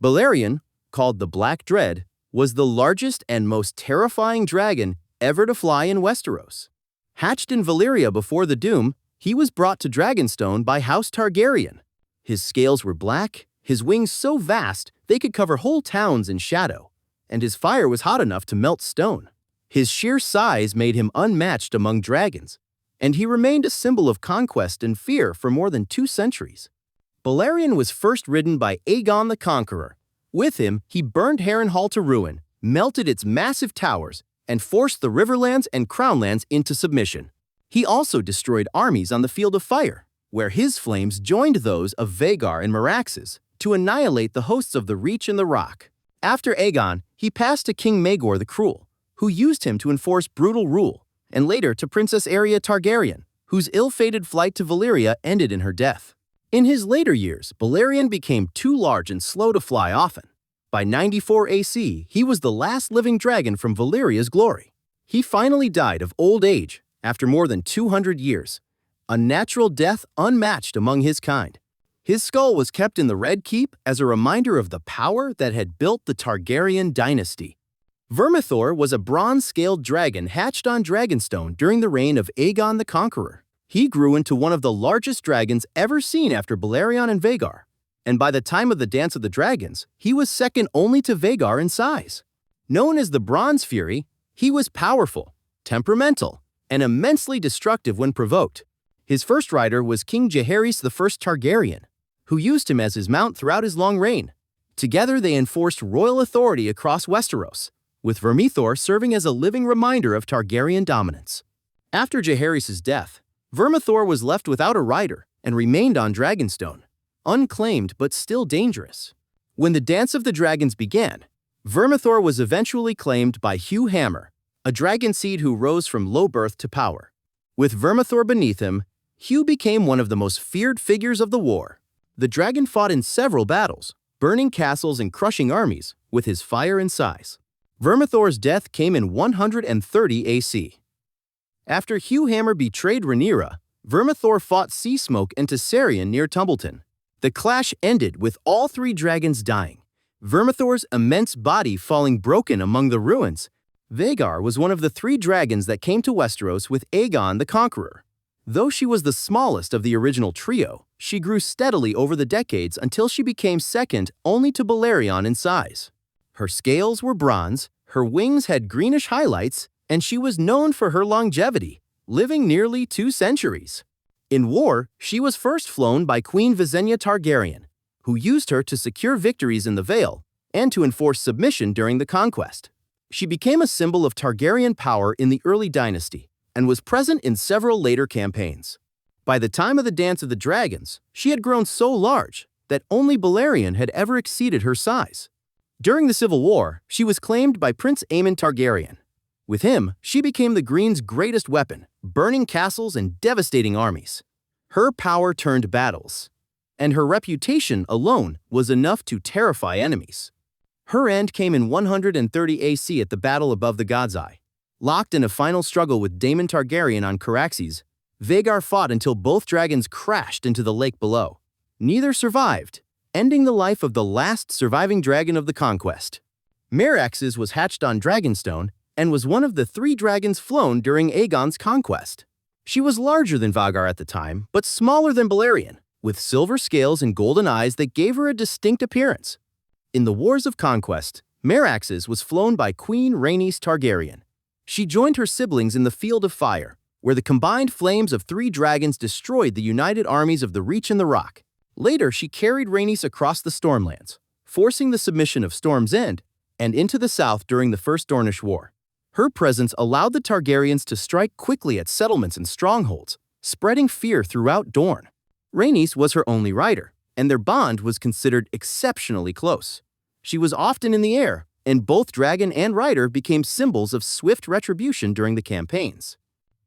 Balerion, called the Black Dread, was the largest and most terrifying dragon ever to fly in Westeros. Hatched in Valyria before the Doom, he was brought to Dragonstone by House Targaryen. His scales were black, his wings so vast they could cover whole towns in shadow, and his fire was hot enough to melt stone. His sheer size made him unmatched among dragons, and he remained a symbol of conquest and fear for more than 2 centuries. Balerion was first ridden by Aegon the Conqueror. With him, he burned Harrenhal to ruin, melted its massive towers, and forced the Riverlands and Crownlands into submission. He also destroyed armies on the Field of Fire, where his flames joined those of Vhagar and Meraxes to annihilate the hosts of the Reach and the Rock. After Aegon, he passed to King Maegor the Cruel, who used him to enforce brutal rule, and later to Princess Aeria Targaryen, whose ill-fated flight to Valyria ended in her death. In his later years, Balerion became too large and slow to fly often. By 94 AC, he was the last living dragon from Valyria's glory. He finally died of old age after more than 200 years, a natural death unmatched among his kind. His skull was kept in the Red Keep as a reminder of the power that had built the Targaryen dynasty. Vermithor was a bronze-scaled dragon hatched on Dragonstone during the reign of Aegon the Conqueror. He grew into one of the largest dragons ever seen after Balerion and Vhagar, and by the time of the Dance of the Dragons, he was second only to Vhagar in size. Known as the Bronze Fury, he was powerful, temperamental, and immensely destructive when provoked. His first rider was King Jaehaerys I Targaryen, who used him as his mount throughout his long reign. Together they enforced royal authority across Westeros, with Vermithor serving as a living reminder of Targaryen dominance. After Jaehaerys' death, Vermithor was left without a rider and remained on Dragonstone, unclaimed but still dangerous. When the Dance of the Dragons began, Vermithor was eventually claimed by Hugh Hammer, a dragon seed who rose from low birth to power. With Vermithor beneath him, Hugh became one of the most feared figures of the war. The dragon fought in several battles, burning castles and crushing armies with his fire and size. Vermithor's death came in 130 AC. After Hugh Hammer betrayed Rhaenyra, Vermithor fought Seasmoke and Viserion near Tumbleton. The clash ended with all 3 dragons dying, Vermithor's immense body falling broken among the ruins. Vhagar was one of the 3 dragons that came to Westeros with Aegon the Conqueror. Though she was the smallest of the original trio, she grew steadily over the decades until she became second only to Balerion in size. Her scales were bronze, her wings had greenish highlights, and she was known for her longevity, living nearly 2 centuries. In war, she was first flown by Queen Visenya Targaryen, who used her to secure victories in the Vale and to enforce submission during the conquest. She became a symbol of Targaryen power in the early dynasty and was present in several later campaigns. By the time of the Dance of the Dragons, she had grown so large that only Balerion had ever exceeded her size. During the Civil War, she was claimed by Prince Aemon Targaryen. With him, she became the Green's greatest weapon, burning castles and devastating armies. Her power turned battles, and her reputation alone was enough to terrify enemies. Her end came in 130 AC at the battle above the God's Eye. Locked in a final struggle with Daemon Targaryen on Caraxes, Vhagar fought until both dragons crashed into the lake below. Neither survived, ending the life of the last surviving dragon of the conquest. Meraxes was hatched on Dragonstone and was one of the 3 dragons flown during Aegon's conquest. She was larger than Vhagar at the time, but smaller than Balerion, with silver scales and golden eyes that gave her a distinct appearance. In the Wars of Conquest, Meraxes was flown by Queen Rhaenys Targaryen. She joined her siblings in the Field of Fire, where the combined flames of 3 dragons destroyed the united armies of the Reach and the Rock. Later, she carried Rhaenys across the Stormlands, forcing the submission of Storm's End and into the south during the First Dornish War. Her presence allowed the Targaryens to strike quickly at settlements and strongholds, spreading fear throughout Dorne. Rhaenys was her only rider, and their bond was considered exceptionally close. She was often in the air, and both dragon and rider became symbols of swift retribution during the campaigns.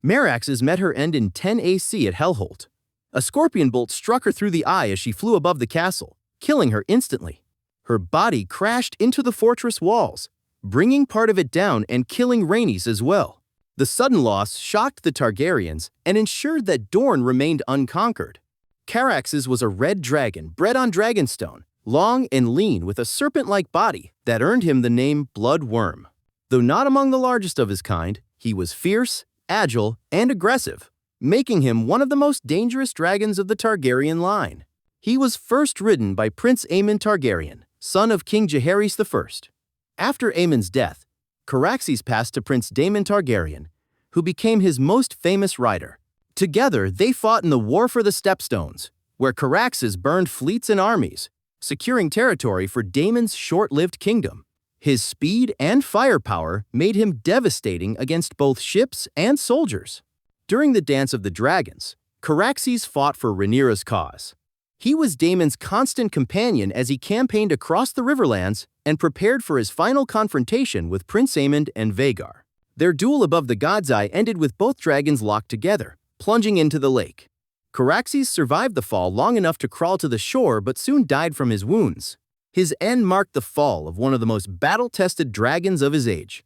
Meraxes met her end in 10 AC at Hellholt. A scorpion bolt struck her through the eye as she flew above the castle, killing her instantly. Her body crashed into the fortress walls, bringing part of it down and killing Rhaenys as well. The sudden loss shocked the Targaryens and ensured that Dorne remained unconquered. Caraxes was a red dragon bred on Dragonstone long and lean with a serpent-like body that earned him the name Blood Wyrm. Though not among the largest of his kind, he was fierce, agile, and aggressive, making him one of the most dangerous dragons of the Targaryen line. He was first ridden by Prince Aemon Targaryen, son of King Jaehaerys I. After Aemon's death, Caraxes passed to Prince Daemon Targaryen, who became his most famous rider. Together, they fought in the War for the Stepstones, where Caraxes burned fleets and armies, securing territory for Daemon's short-lived kingdom. His speed and firepower made him devastating against both ships and soldiers. During the Dance of the Dragons, Caraxes fought for Rhaenyra's cause. He was Daemon's constant companion as he campaigned across the Riverlands and prepared for his final confrontation with Prince Aemon and Vhagar. Their duel above the God's Eye ended with both dragons locked together, plunging into the lake. Caraxes survived the fall long enough to crawl to the shore but soon died from his wounds. His end marked the fall of one of the most battle-tested dragons of his age.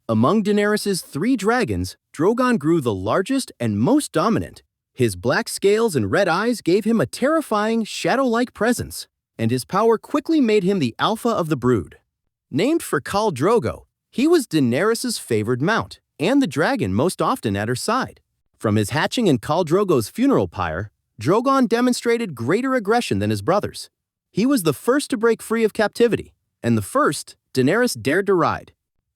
Among Daenerys' 3 dragons, Drogon grew the largest and most dominant. His black scales and red eyes gave him a terrifying, shadow-like presence, and his power quickly made him the alpha of the brood. Named for Khal Drogo, he was Daenerys' favored mount, and the dragon most often at her side. From his hatching in Khal Drogo's funeral pyre, Drogon demonstrated greater aggression than his brothers. He was the first to break free of captivity, and the first Daenerys dared to ride.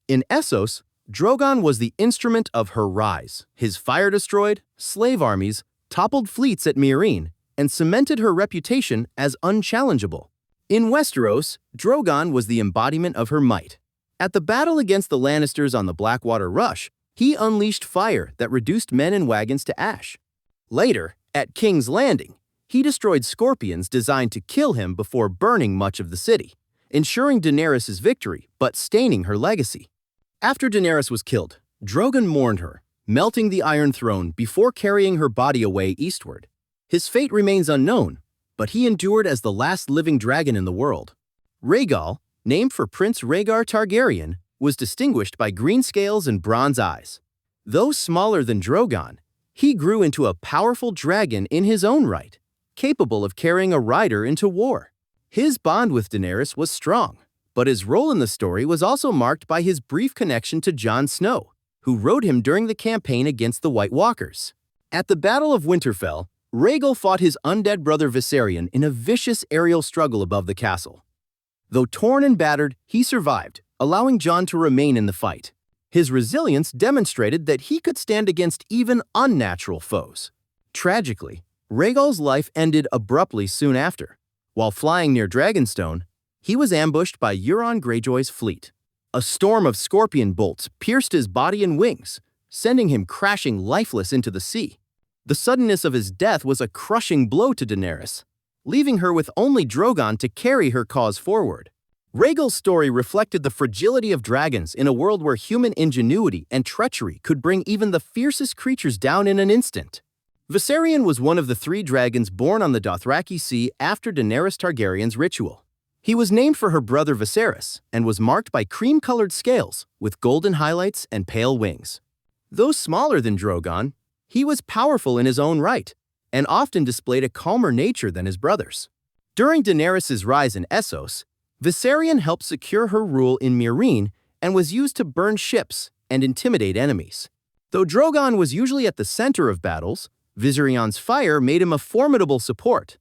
In Essos, Drogon was the instrument of her rise. His fire destroyed slave armies, toppled fleets at Meereen, and cemented her reputation as unchallengeable. In Westeros, Drogon was the embodiment of her might. At the battle against the Lannisters on the Blackwater Rush, he unleashed fire that reduced men and wagons to ash. Later, at King's Landing, he destroyed scorpions designed to kill him before burning much of the city, ensuring Daenerys' victory but staining her legacy. After Daenerys was killed, Drogon mourned her, melting the Iron Throne before carrying her body away eastward. His fate remains unknown, but he endured as the last living dragon in the world. Rhaegal, named for Prince Rhaegar Targaryen, was distinguished by green scales and bronze eyes. Though smaller than Drogon, he grew into a powerful dragon in his own right, capable of carrying a rider into war. His bond with Daenerys was strong, but his role in the story was also marked by his brief connection to Jon Snow, who rode him during the campaign against the White Walkers. At the Battle of Winterfell, Rhaegal fought his undead brother Viserion in a vicious aerial struggle above the castle. Though torn and battered, he survived, allowing Jon to remain in the fight. His resilience demonstrated that he could stand against even unnatural foes. Tragically, Rhaegal's life ended abruptly soon after. While flying near Dragonstone, he was ambushed by Euron Greyjoy's fleet. A storm of scorpion bolts pierced his body and wings, sending him crashing lifeless into the sea. The suddenness of his death was a crushing blow to Daenerys, leaving her with only Drogon to carry her cause forward. Rhaegal's story reflected the fragility of dragons in a world where human ingenuity and treachery could bring even the fiercest creatures down in an instant. Viserion was one of the 3 dragons born on the Dothraki Sea after Daenerys Targaryen's ritual. He was named for her brother Viserys and was marked by cream-colored scales with golden highlights and pale wings. Though smaller than Drogon, he was powerful in his own right and often displayed a calmer nature than his brothers. During Daenerys' rise in Essos, Viserion helped secure her rule in Meereen and was used to burn ships and intimidate enemies. Though Drogon was usually at the center of battles, Viserion's fire made him a formidable support,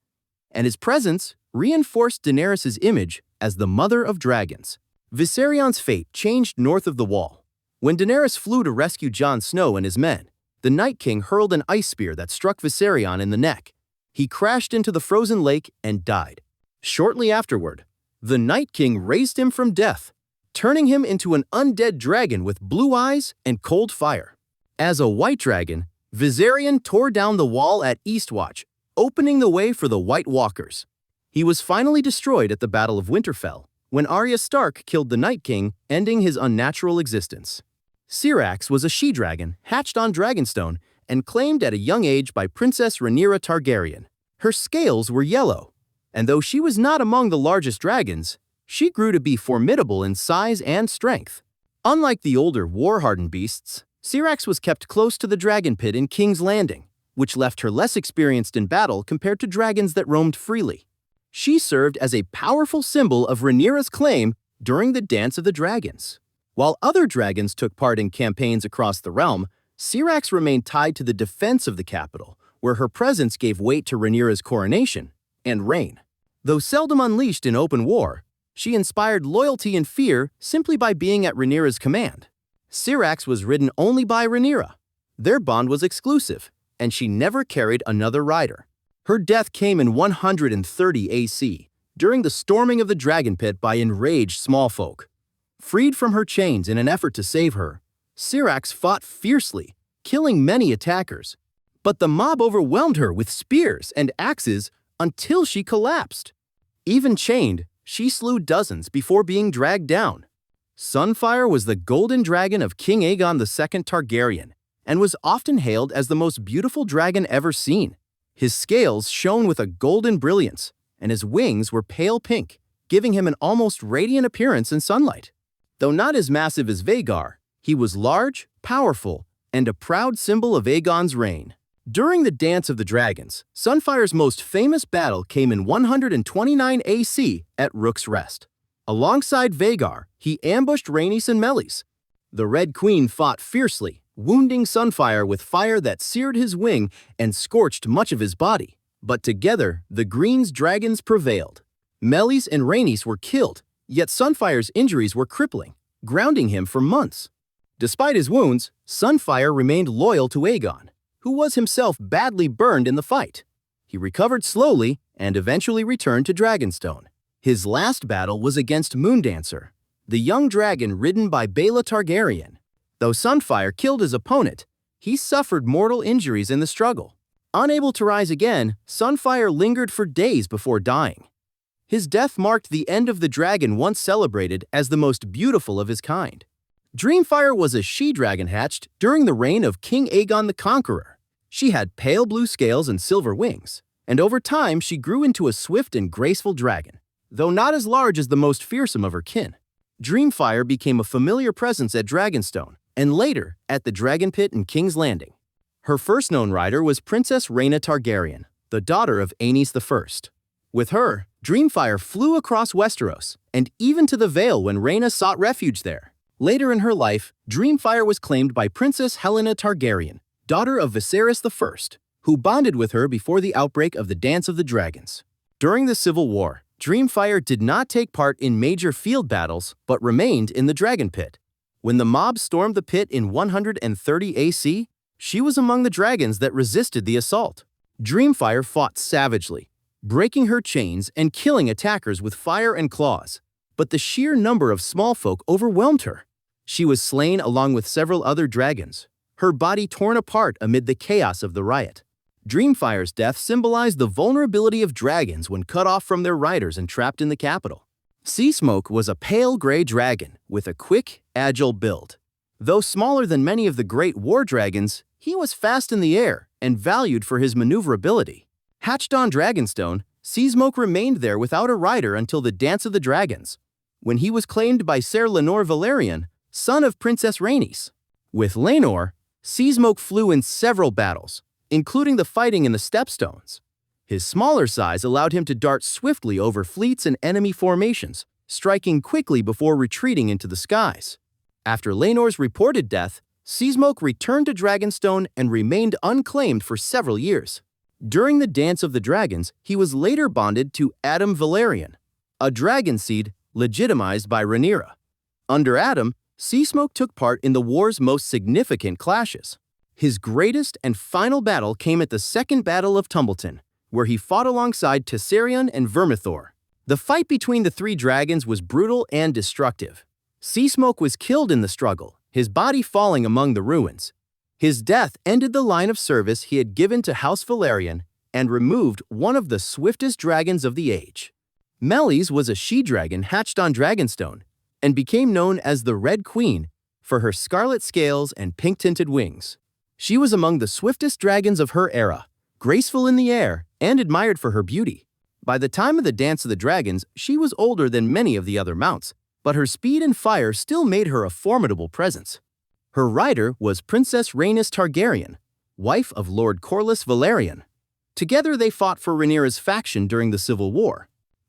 and his presence reinforced Daenerys' image as the mother of dragons. Viserion's fate changed north of the Wall. When Daenerys flew to rescue Jon Snow and his men, the Night King hurled an ice spear that struck Viserion in the neck. He crashed into the frozen lake and died. Shortly afterward, the Night King raised him from death, turning him into an undead dragon with blue eyes and cold fire. As a white dragon, Viserion tore down the Wall at Eastwatch, opening the way for the White Walkers. He was finally destroyed at the Battle of Winterfell, when Arya Stark killed the Night King, ending his unnatural existence. Syrax was a she-dragon hatched on Dragonstone and claimed at a young age by Princess Rhaenyra Targaryen. Her scales were yellow, and though she was not among the largest dragons, she grew to be formidable in size and strength. Unlike the older, war-hardened beasts, Syrax was kept close to the dragon pit in King's Landing, which left her less experienced in battle compared to dragons that roamed freely. She served as a powerful symbol of Rhaenyra's claim during the Dance of the Dragons. While other dragons took part in campaigns across the realm, Syrax remained tied to the defense of the capital, where her presence gave weight to Rhaenyra's coronation and reign. Though seldom unleashed in open war, she inspired loyalty and fear simply by being at Rhaenyra's command. Syrax was ridden only by Rhaenyra. Their bond was exclusive, and she never carried another rider. Her death came in 130 AC, during the storming of the dragon pit by enraged smallfolk. Freed from her chains in an effort to save her, Syrax fought fiercely, killing many attackers. But the mob overwhelmed her with spears and axes until she collapsed. Even chained, she slew dozens before being dragged down. Sunfyre was the golden dragon of King Aegon II Targaryen, and was often hailed as the most beautiful dragon ever seen. His scales shone with a golden brilliance, and his wings were pale pink, giving him an almost radiant appearance in sunlight. Though not as massive as Vhagar, he was large, powerful, and a proud symbol of Aegon's reign. During the Dance of the Dragons, Sunfyre's most famous battle came in 129 AC at Rook's Rest. Alongside Vhagar, he ambushed Rhaenys and Meleys. The Red Queen fought fiercely, wounding Sunfyre with fire that seared his wing and scorched much of his body. But together, the Green's dragons prevailed. Meleys and Rhaenys were killed, yet Sunfyre's injuries were crippling, grounding him for months. Despite his wounds, Sunfyre remained loyal to Aegon, who was himself badly burned in the fight. He recovered slowly and eventually returned to Dragonstone. His last battle was against Moondancer, the young dragon ridden by Baela Targaryen. Though Sunfyre killed his opponent, he suffered mortal injuries in the struggle. Unable to rise again, Sunfyre lingered for days before dying. His death marked the end of the dragon once celebrated as the most beautiful of his kind. Dreamfire was a she-dragon hatched during the reign of King Aegon the Conqueror. She had pale blue scales and silver wings, and over time she grew into a swift and graceful dragon, though not as large as the most fearsome of her kin. Dreamfire became a familiar presence at Dragonstone, and later at the Dragon Pit in King's Landing. Her first known rider was Princess Rhaena Targaryen, the daughter of Aenys I. With her, Dreamfire flew across Westeros, and even to the Vale when Rhaena sought refuge there. Later in her life, Dreamfire was claimed by Princess Helaena Targaryen, daughter of Viserys I, who bonded with her before the outbreak of the Dance of the Dragons. During the Civil War, Dreamfire did not take part in major field battles, but remained in the Dragon Pit. When the mob stormed the pit in 130 AC, she was among the dragons that resisted the assault. Dreamfire fought savagely, breaking her chains and killing attackers with fire and claws. But the sheer number of small folk overwhelmed her. She was slain along with several other dragons, her body torn apart amid the chaos of the riot. Dreamfire's death symbolized the vulnerability of dragons when cut off from their riders and trapped in the capital. Seasmoke was a pale gray dragon with a quick, agile build. Though smaller than many of the great war dragons, he was fast in the air and valued for his maneuverability. Hatched on Dragonstone, Seasmoke remained there without a rider until the Dance of the Dragons, when he was claimed by Ser Lenor Valerian, son of Princess Rhaenys. With Laenor, Seasmoke flew in several battles, including the fighting in the Stepstones. His smaller size allowed him to dart swiftly over fleets and enemy formations, striking quickly before retreating into the skies. After Laenor's reported death, Seasmoke returned to Dragonstone and remained unclaimed for several years. During the Dance of the Dragons, he was later bonded to Adam Valerian, a dragon seed legitimized by Rhaenyra. Under Adam, Seasmoke took part in the war's most significant clashes. His greatest and final battle came at the Second Battle of Tumbleton, where he fought alongside Viserion and Vermithor. The fight between the three dragons was brutal and destructive. Seasmoke was killed in the struggle, his body falling among the ruins. His death ended the line of service he had given to House Valerian and removed one of the swiftest dragons of the age. Meleys was a she-dragon hatched on Dragonstone and became known as the Red Queen for her scarlet scales and pink-tinted wings. She was among the swiftest dragons of her era, graceful in the air and admired for her beauty. By the time of the Dance of the Dragons, she was older than many of the other mounts, but her speed and fire still made her a formidable presence. Her rider was Princess Rhaenys Targaryen, wife of Lord Corlys Velaryon. Together they fought for Rhaenyra's faction during the Civil War,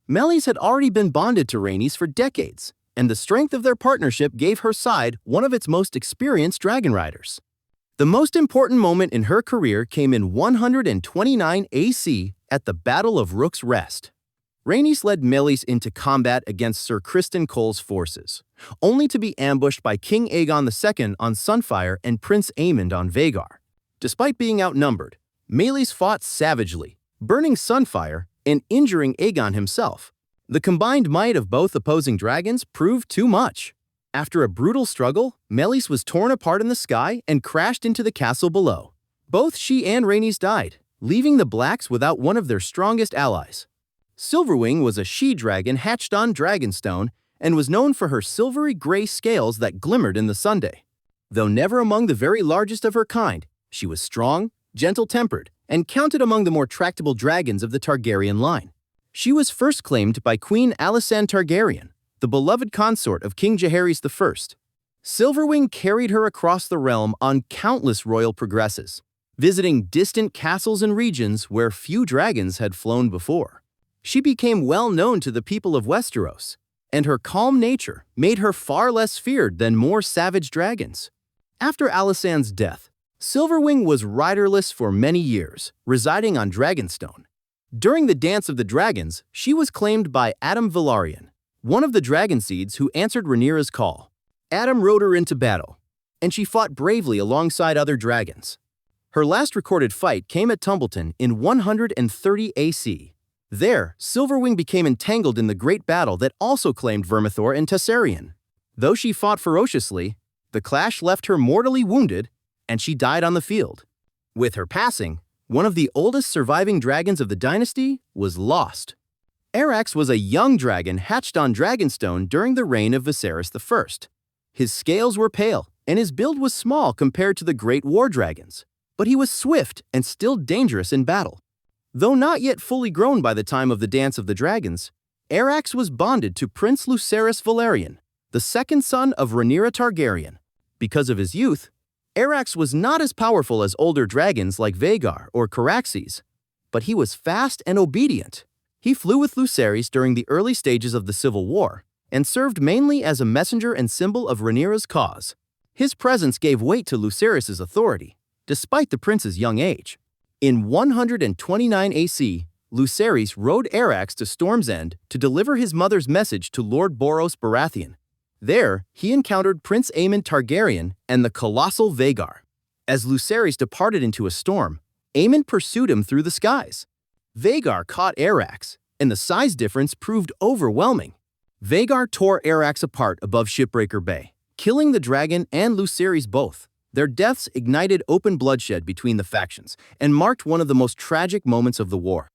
Meleys had already been bonded to Rhaenys for decades, and the strength of their partnership gave her side one of its most experienced dragon riders. The most important moment in her career came in 129 AC at the Battle of Rook's Rest. Rhaenys led Meleys into combat against Sir Criston Cole's forces, only to be ambushed by King Aegon II on Sunfyre and Prince Aemond on Vhagar. Despite being outnumbered, Meleys fought savagely, burning Sunfyre and injuring Aegon himself. The combined might of both opposing dragons proved too much. After a brutal struggle, Meleys was torn apart in the sky and crashed into the castle below. Both she and Rhaenys died, leaving the Blacks without one of their strongest allies. Silverwing was a she-dragon hatched on Dragonstone and was known for her silvery gray scales that glimmered in the sunday. Though never among the very largest of her kind, she was strong, gentle-tempered, and counted among the more tractable dragons of the Targaryen line. She was first claimed by Queen Alysanne Targaryen, the beloved consort of King Jaehaerys I. Silverwing carried her across the realm on countless royal progresses, visiting distant castles and regions where few dragons had flown before. She became well known to the people of Westeros, and her calm nature made her far less feared than more savage dragons. After Alysanne's death, Silverwing was riderless for many years, residing on Dragonstone. During the Dance of the Dragons, she was claimed by Adam Velaryon, one of the dragon seeds who answered Rhaenyra's call. Adam rode her into battle, and she fought bravely alongside other dragons. Her last recorded fight came at Tumbleton in 130 AC. There, Silverwing became entangled in the great battle that also claimed Vermithor and Tessarion. Though she fought ferociously, the clash left her mortally wounded, and she died on the field. With her passing, one of the oldest surviving dragons of the dynasty was lost. Arrax was a young dragon hatched on Dragonstone during the reign of Viserys I. His scales were pale, and his build was small compared to the great war dragons, but he was swift and still dangerous in battle. Though not yet fully grown by the time of the Dance of the Dragons, Arrax was bonded to Prince Lucerys Valerion, the second son of Rhaenyra Targaryen. Because of his youth, Arrax was not as powerful as older dragons like Vhagar or Caraxes, but he was fast and obedient. He flew with Lucerys during the early stages of the Civil War and served mainly as a messenger and symbol of Rhaenyra's cause. His presence gave weight to Lucerys' authority, despite the prince's young age. In 129 AC, Lucerys rode Arrax to Storm's End to deliver his mother's message to Lord Boros Baratheon. There, he encountered Prince Aemond Targaryen and the colossal Vhagar. As Lucerys departed into a storm, Aemond pursued him through the skies. Vhagar caught Arrax, and the size difference proved overwhelming. Vhagar tore Arrax apart above Shipbreaker Bay, killing the dragon and Lucerys both. Their deaths ignited open bloodshed between the factions and marked one of the most tragic moments of the war.